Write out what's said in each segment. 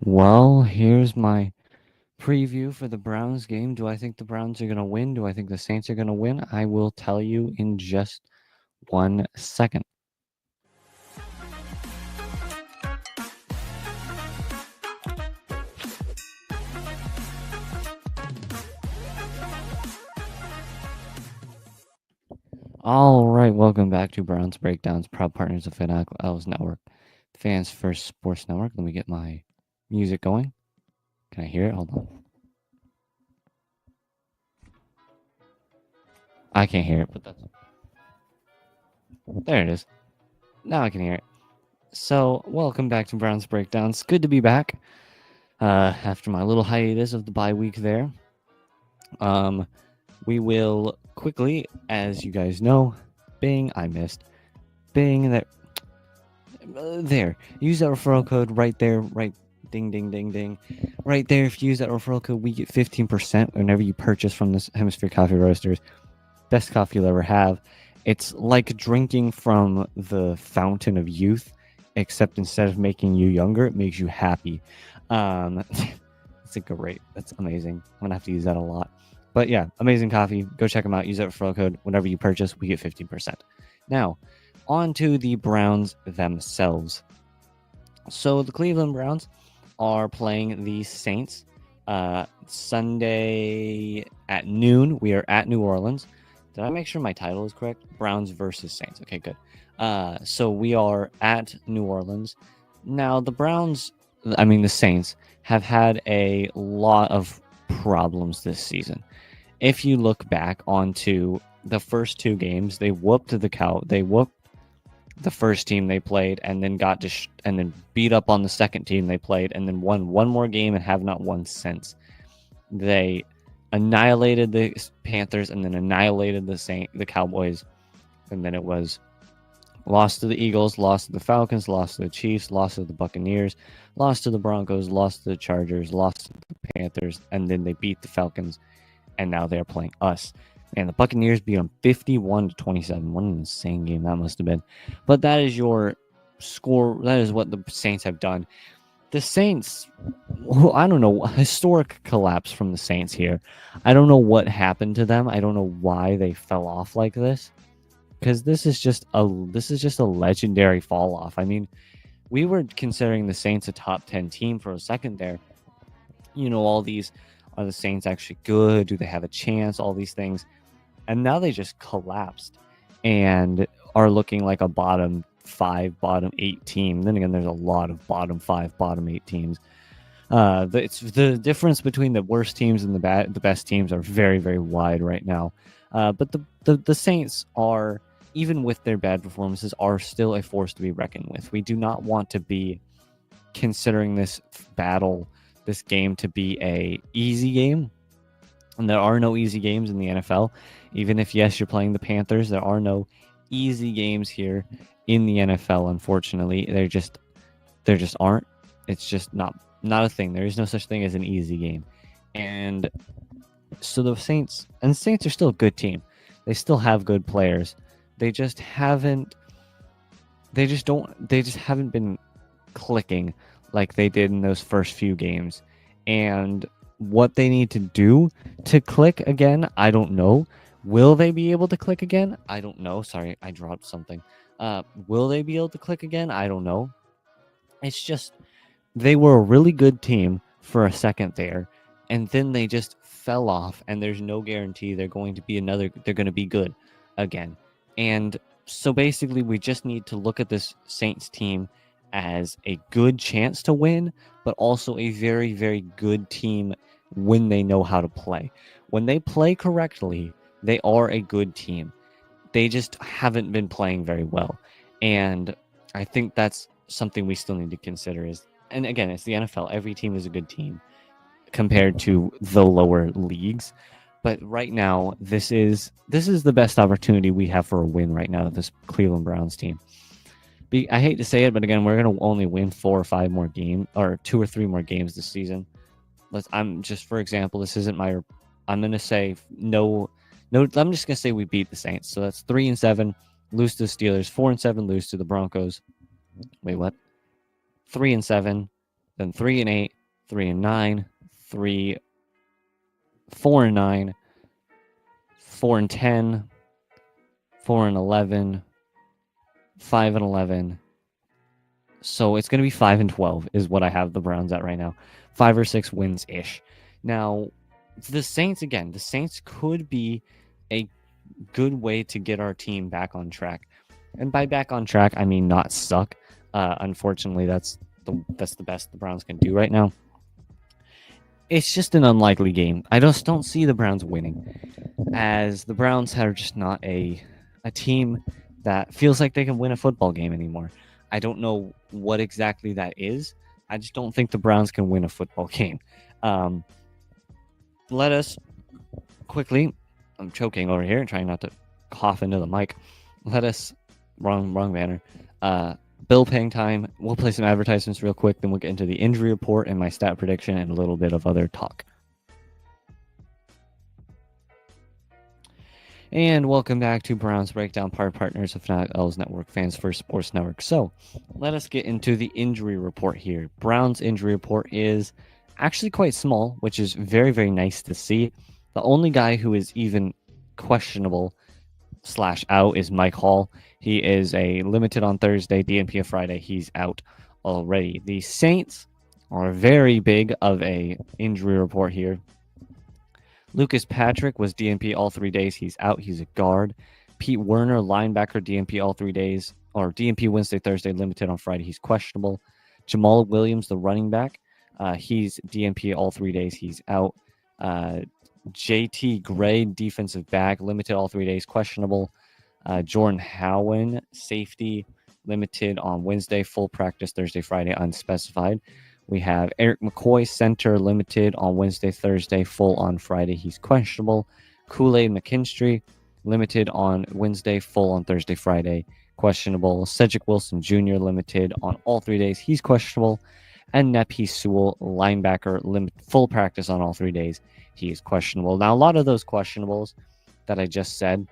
Well, here's my preview for the Browns game. Do I think the Browns are going to win? Do I think the Saints are going to win? I will tell you in just 1 second. All right, welcome back to Browns Breakdowns, proud partners of Fanatical Elves Network, Fans First Sports Network. Let me get my music going. Can I hear it? Hold on. I can't hear it, but there it is. Now I can hear it. So, welcome back to Browns Breakdowns. Good to be back after my little hiatus of the bye week there. We will quickly, as you guys know, Bing, I missed. Bing, there. Use that referral code right there, right, ding, ding, ding, ding. Right there, if you use that referral code, we get 15% whenever you purchase from this Hemisphere Coffee Roasters. Best coffee you'll ever have. It's like drinking from the fountain of youth, except instead of making you younger, it makes you happy. That's amazing. I'm gonna have to use that a lot. But yeah, amazing coffee. Go check them out. Use that referral code. Whenever you purchase, we get 15%. Now, on to the Browns themselves. So the Cleveland Browns are playing the Saints Sunday at noon. We are at New Orleans. Did I make sure my title is correct? Browns versus Saints. Okay, good. So we are at New Orleans. Now, the Saints have had a lot of problems this season. If you look back onto the first two games, they whooped the first team they played, and then and then beat up on the second team they played, and then won one more game and have not won since. They annihilated the Panthers and then annihilated the Cowboys, and then it was lost to the Eagles, lost to the Falcons, lost to the Chiefs, lost to the Buccaneers, lost to the Broncos, lost to the Chargers, lost to the Panthers, and then they beat the Falcons, and now they're playing us. And the Buccaneers beat them 51-27. What an insane game that must have been. But that is your score. That is what the Saints have done. The Saints, I don't know, historic collapse from the Saints here. I don't know what happened to them. I don't know why they fell off like this. Because this is just a legendary fall off. I mean, we were considering the Saints a top 10 team for a second there. You know, all these, are the Saints actually good? Do they have a chance? All these things. And now they just collapsed and are looking like a bottom 5, bottom 8 team. Then again, there's a lot of bottom 5, bottom 8 teams. It's the difference between the worst teams and the best teams are very, very wide right now. But the Saints are, even with their bad performances, are still a force to be reckoned with. We do not want to be considering this game to be a easy game. And there are no easy games in the NFL. Even if, yes, you're playing the Panthers, there are no easy games here in the NFL, unfortunately. There just aren't. It's just not a thing. There is no such thing as an easy game. And so the Saints are still a good team. They still have good players. They just haven't been clicking like they did in those first few games. And what they need to do to click again, I don't know. Will they be able to click again? I don't know. Sorry, I dropped something. Will they be able to click again? I don't know. It's just they were a really good team for a second there, and then they just fell off, and there's no guarantee they're going to be good again. And so basically we just need to look at this Saints team as a good chance to win, but also a very, very good team when they know how to play. When they play correctly, they are a good team. They just haven't been playing very well. And I think that's something we still need to consider and again, it's the NFL. Every team is a good team compared to the lower leagues. But right now, this is the best opportunity we have for a win right now, this Cleveland Browns team. I hate to say it, but again, we're going to only win 4 or 5 more games, or 2 or 3 more games this season. For example, this isn't I'm going to say no, I'm just going to say we beat the Saints. So that's 3-7, lose to the Steelers, 4-7, lose to the Broncos. Wait, what? 3-7, then 3-8, 3-9, 3, 4-9, 4-10, 4-11, 5-11. So it's going to be 5-12 is what I have the Browns at right now. 5 or 6 wins ish. Now, the Saints could be a good way to get our team back on track. And by back on track, I mean not suck. Unfortunately, that's the best the Browns can do right now. It's just an unlikely game. I just don't see the Browns winning, as the Browns are just not a team that feels like they can win a football game anymore. I don't know what exactly that is. I just don't think the Browns can win a football game. Let us quickly, I'm choking over here and trying not to cough into the mic. Let us, wrong banner. Bill paying time. We'll play some advertisements real quick, then we'll get into the injury report and my stat prediction and a little bit of other talk. And welcome back to Browns Breakdown, partners of Fanatic L's Network, Fans First Sports Network. So let us get into the injury report here. Browns injury report is actually quite small, which is very, very nice to see. The only guy who is even questionable / out is Mike Hall. He is a limited on Thursday, DNP of Friday. He's out already. The Saints are very big of a injury report here. Lucas Patrick was DNP all 3 days. He's out. He's a guard. Pete Werner, linebacker, DNP all 3 days, or DNP Wednesday, Thursday, limited on Friday. He's questionable. Jamal Williams, the running back, he's DNP all 3 days. He's out. JT Gray, defensive back, limited all 3 days, questionable. Jordan Howen, safety, limited on Wednesday, full practice Thursday, Friday, unspecified. We have Eric McCoy, center, limited on Wednesday, Thursday, full on Friday. He's questionable. Kool-Aid McKinstry, limited on Wednesday, full on Thursday, Friday, questionable. Cedric Wilson Jr., limited on all 3 days. He's questionable. And Nepi Sewell, linebacker, full practice on all 3 days. He is questionable. Now, a lot of those questionables that I just said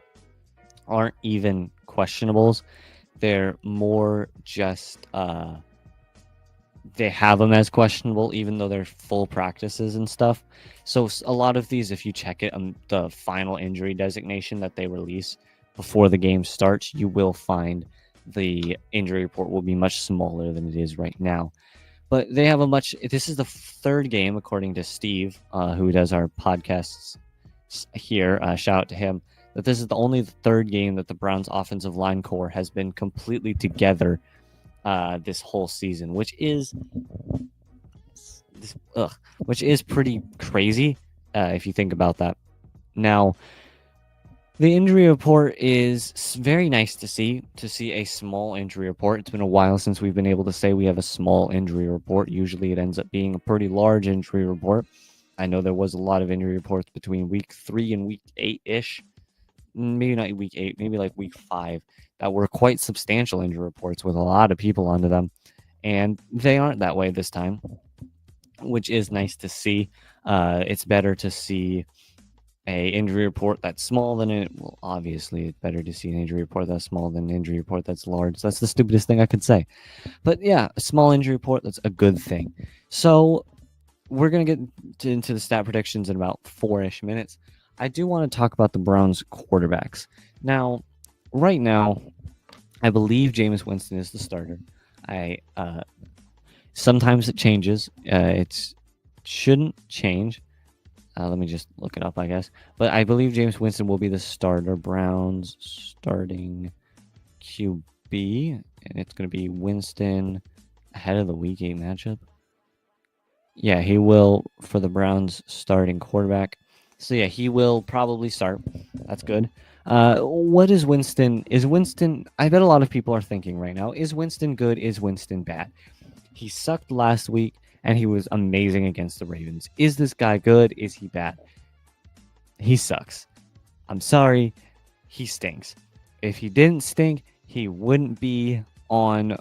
aren't even questionables. They're more just... they have them as questionable, even though they're full practices and stuff. So a lot of these, if you check it on the final injury designation that they release before the game starts, you will find the injury report will be much smaller than it is right now. But they have this is the third game, according to Steve, who does our podcasts here. Shout out to him, that this is the third game that the Browns offensive line core has been completely together this whole season, which is pretty crazy if you think about that. Now, the injury report is very nice to see a small injury report. It's been a while since we've been able to say we have a small injury report. Usually it ends up being a pretty large injury report. I know there was a lot of injury reports between week 3 and week 8-ish. Maybe not week 8, maybe like week 5, that were quite substantial injury reports with a lot of people onto them. And they aren't that way this time, which is nice to see. It's better to see a injury report that's small than it. Well, obviously, it's better to see an injury report that's small than an injury report that's large. That's the stupidest thing I could say. But yeah, a small injury report, that's a good thing. So we're going to get into the stat predictions in about 4-ish minutes. I do want to talk about the Browns quarterbacks. Now, right now, I believe Jameis Winston is the starter. Sometimes it changes. It shouldn't change. Let me just look it up, I guess. But I believe Jameis Winston will be the starter. Browns starting QB. And it's going to be Winston ahead of the Week 8 matchup. Yeah, he will for the Browns starting quarterback. So yeah, he will probably start. That's good. What is Winston? Is Winston... I bet a lot of people are thinking right now, is Winston good? Is Winston bad? He sucked last week, and he was amazing against the Ravens. Is this guy good? Is he bad? He sucks. I'm sorry. He stinks. If he didn't stink, he wouldn't be on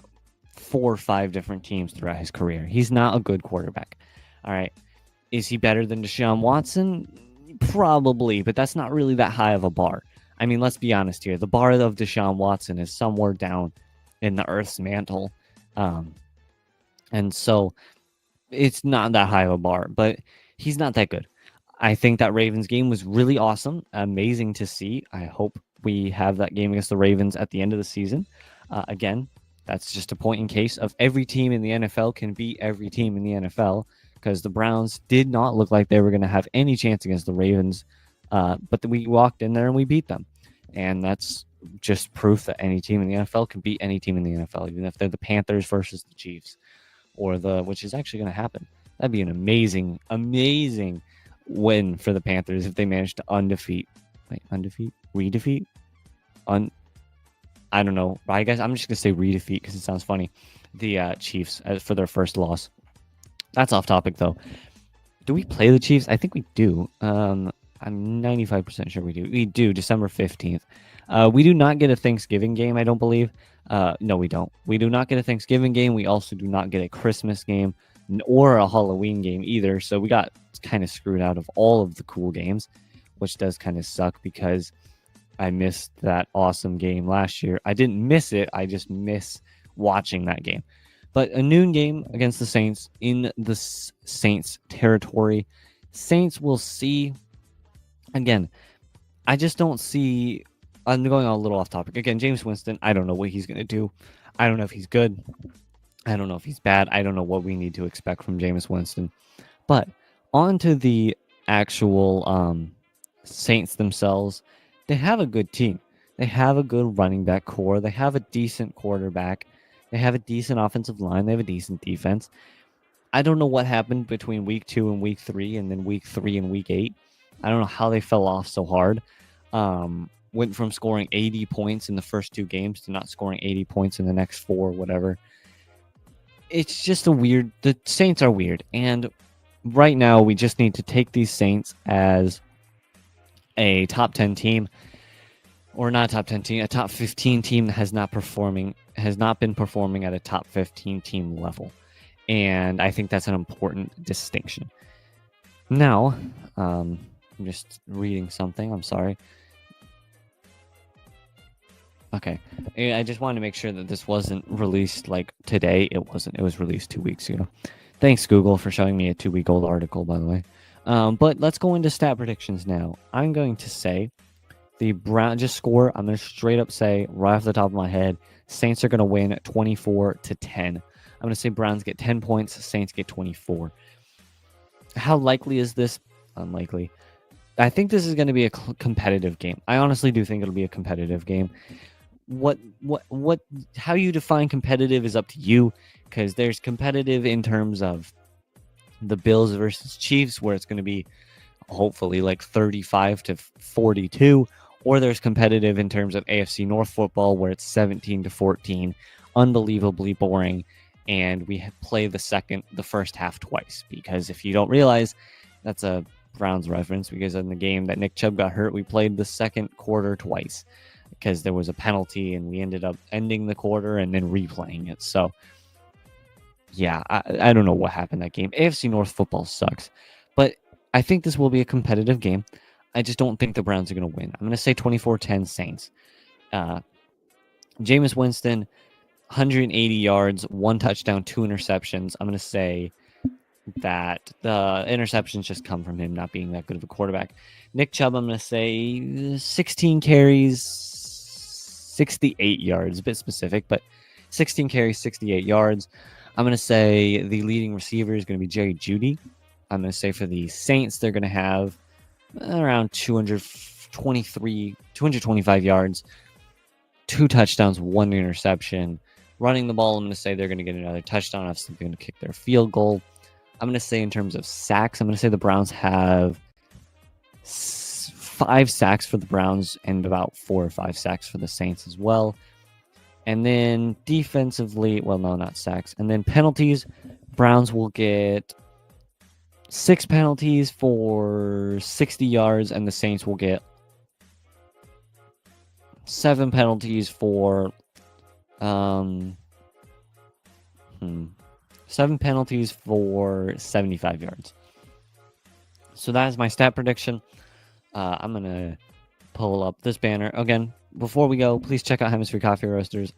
4 or 5 different teams throughout his career. He's not a good quarterback. All right. Is he better than Deshaun Watson? Probably, but that's not really that high of a bar. I mean, let's be honest here. The bar of Deshaun Watson is somewhere down in the Earth's mantle. And so it's not that high of a bar, but he's not that good. I think that Ravens game was really awesome, amazing to see. I hope we have that game against the Ravens at the end of the season. Again, that's just a point in case of every team in the NFL can beat every team in the NFL, because the Browns did not look like they were going to have any chance against the Ravens, but we walked in there and we beat them. And that's just proof that any team in the NFL can beat any team in the NFL, even if they're the Panthers versus the Chiefs, or which is actually going to happen. That'd be an amazing, amazing win for the Panthers if they managed to redefeat, I don't know. I guess I'm just gonna say redefeat because it sounds funny. The Chiefs for their first loss. That's off topic though. Do we play the Chiefs? I think we do. I'm 95% sure we do. We do, December 15th. We do not get a Thanksgiving game, I don't believe. No, we don't. We do not get a Thanksgiving game. We also do not get a Christmas game or a Halloween game either. So we got kind of screwed out of all of the cool games, which does kind of suck because I missed that awesome game last year. I didn't miss it. I just miss watching that game. But a noon game against the Saints in the Saints territory. Saints will see. Again, I just don't see. I'm going on a little off topic. Again, Jameis Winston, I don't know what he's going to do. I don't know if he's good. I don't know if he's bad. I don't know what we need to expect from Jameis Winston. But on to the actual Saints themselves. They have a good team. They have a good running back core. They have a decent quarterback. They have a decent offensive line. They have a decent defense. I don't know what happened between week 2 and week 3 and then week 3 and week 8. I don't know how they fell off so hard. Went from scoring 80 points in the first 2 games to not scoring 80 points in the next 4, whatever. It's just the Saints are weird. And right now we just need to take these Saints as a top 10 team, or not a top 10 team, a top 15 team that has not been performing at a top 15 team level. And I think that's an important distinction. Now, I'm just reading something. I'm sorry. Okay. I just wanted to make sure that this wasn't released like today. It wasn't. It was released 2 weeks ago. Thanks, Google, for showing me a 2-week-old article, by the way. But let's go into stat predictions now. I'm going to say the Browns just score. I'm going to straight up say right off the top of my head, Saints are going to win 24-10. I'm going to say Browns get 10 points, Saints get 24. How likely is this? Unlikely. I think this is going to be a competitive game. I honestly do think it'll be a competitive game. How you define competitive is up to you, because there's competitive in terms of the Bills versus Chiefs, where it's going to be hopefully like 35-42, or there's competitive in terms of AFC North football, where it's 17-14, unbelievably boring, and we play the first half twice. Because if you don't realize, that's a Browns reference, because in the game that Nick Chubb got hurt, we played the second quarter twice because there was a penalty and we ended up ending the quarter and then replaying it. So yeah, I don't know what happened that game. AFC North football sucks, but I think this will be a competitive game. I just don't think the Browns are going to win. I'm going to say 24-10 Saints. Jameis Winston, 180 yards, 1 touchdown, 2 interceptions. I'm going to say that the interceptions just come from him not being that good of a quarterback. Nick Chubb, I'm going to say 16 carries, 68 yards, a bit specific, but 16 carries, 68 yards. I'm going to say the leading receiver is going to be Jerry Jeudy. I'm going to say for the Saints, they're going to have around 225 yards, 2 touchdowns, 1 interception. Running the ball, I'm going to say they're going to get another touchdown. I'm still going to kick their field goal. I'm going to say in terms of sacks, I'm going to say the Browns have 5 sacks for the Browns and about 4 or 5 sacks for the Saints as well. And then defensively, well, no, not sacks. And then penalties, Browns will get 6 penalties for 60 yards, and the Saints will get 7 penalties for 7 penalties for 75 yards. So that is my stat prediction. I'm going to pull up this banner. Again, before we go, please check out Hemisphere Coffee Roasters.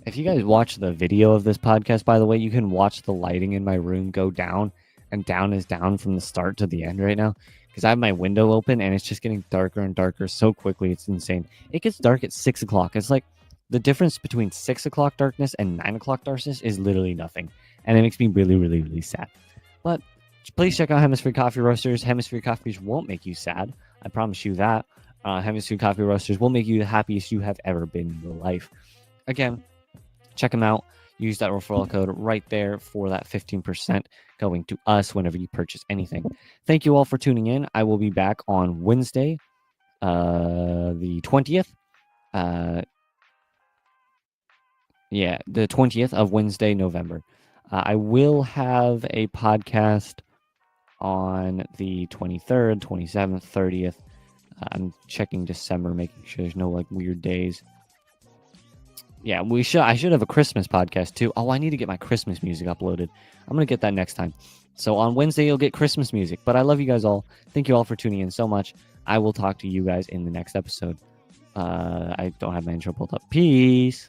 If you guys watch the video of this podcast, by the way, you can watch the lighting in my room go down, and down is down from the start to the end right now because I have my window open and it's just getting darker and darker so quickly. It's insane. It gets dark at 6 o'clock. It's like the difference between 6 o'clock darkness and 9 o'clock darkness is literally nothing. And it makes me really, really, really sad. But please check out Hemisphere Coffee Roasters. Hemisphere Coffees won't make you sad. I promise you that. Hemisphere Coffee Roasters will make you the happiest you have ever been in your life. Again, check them out. Use that referral code right there for that 15% going to us whenever you purchase anything. Thank you all for tuning in. I will be back on Wednesday, the 20th. The 20th of Wednesday, November. I will have a podcast on the 23rd, 27th, 30th. I'm checking December, making sure there's no like weird days. Yeah, I should have a Christmas podcast too. Oh, I need to get my Christmas music uploaded. I'm going to get that next time. So on Wednesday, you'll get Christmas music. But I love you guys all. Thank you all for tuning in so much. I will talk to you guys in the next episode. I don't have my intro pulled up. Peace.